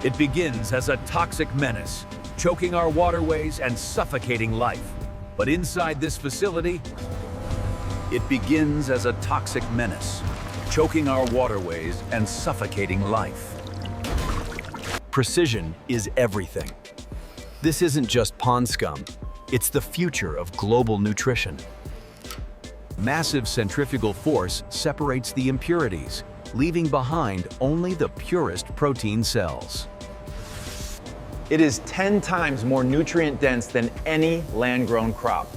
It begins as a toxic menace, choking our waterways and suffocating life. But inside this facility, it begins as a toxic menace, choking our waterways and suffocating life. Precision is everything. This isn't just pond scum, it's the future of global nutrition. Massive centrifugal force separates the impurities, leaving behind only the purest protein cells. It is 10 times more nutrient dense than any land-grown crop.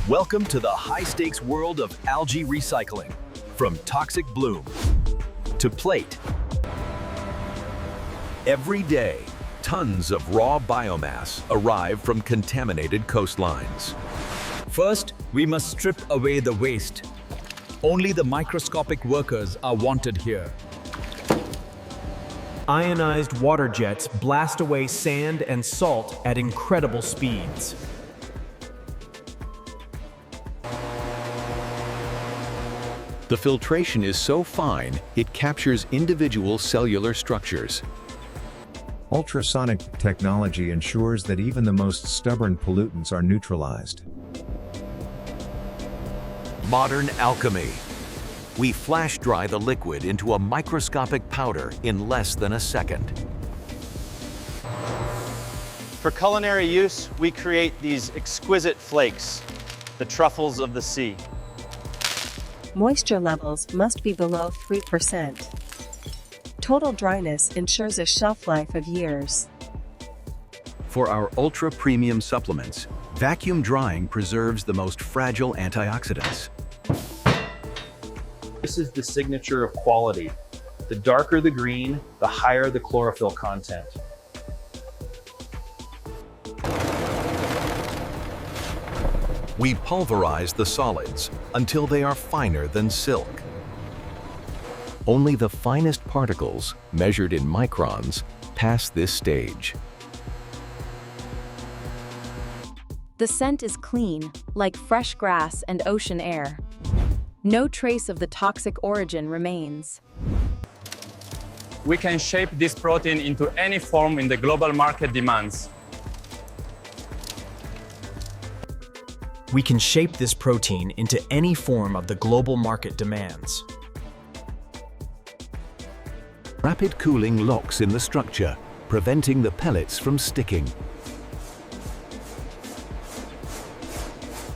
Welcome to the high-stakes world of algae recycling. From toxic bloom to plate. Every day, tons of raw biomass arrive from contaminated coastlines. First, we must strip away the waste. Only the microscopic workers are wanted here. Ionized water jets blast away sand and salt at incredible speeds. The filtration is so fine, it captures individual cellular structures. Ultrasonic technology ensures that even the most stubborn pollutants are neutralized. Modern alchemy. We flash dry the liquid into a microscopic powder in less than a second. For culinary use, we create these exquisite flakes, the truffles of the sea. Moisture levels must be below 3%. Total dryness ensures a shelf life of years. For our ultra-premium supplements, vacuum drying preserves the most fragile antioxidants. This is the signature of quality. The darker the green, the higher the chlorophyll content. We pulverize the solids until they are finer than silk. Only the finest particles, measured in microns, pass this stage. The scent is clean, like fresh grass and ocean air. No trace of the toxic origin remains. We can shape this protein into any form in the global market demands. We can shape this protein into any form of the global market demands. Rapid cooling locks in the structure, preventing the pellets from sticking.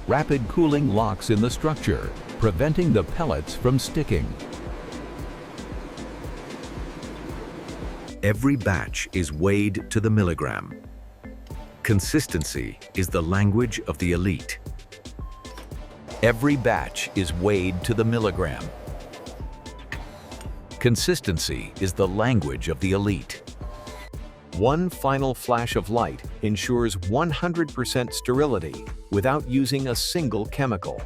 Rapid cooling locks in the structure, preventing the pellets from sticking. Every batch is weighed to the milligram. Consistency is the language of the elite. Every batch is weighed to the milligram. Consistency is the language of the elite. One final flash of light ensures 100% sterility without using a single chemical.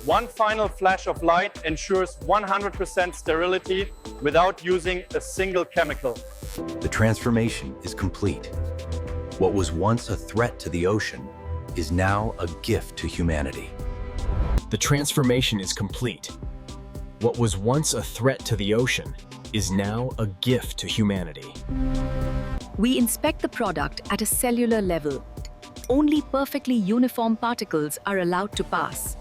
One final flash of light ensures 100% sterility without using a single chemical. The transformation is complete. What was once a threat to the ocean is now a gift to humanity. The transformation is complete. What was once a threat to the ocean is now a gift to humanity. We inspect the product at a cellular level. Only perfectly uniform particles are allowed to pass.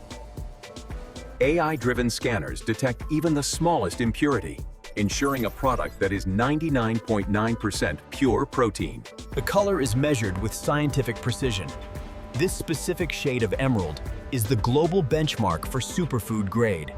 AI-driven scanners detect even the smallest impurity, ensuring a product that is 99.9% pure protein. The color is measured with scientific precision. This specific shade of emerald is the global benchmark for superfood grade.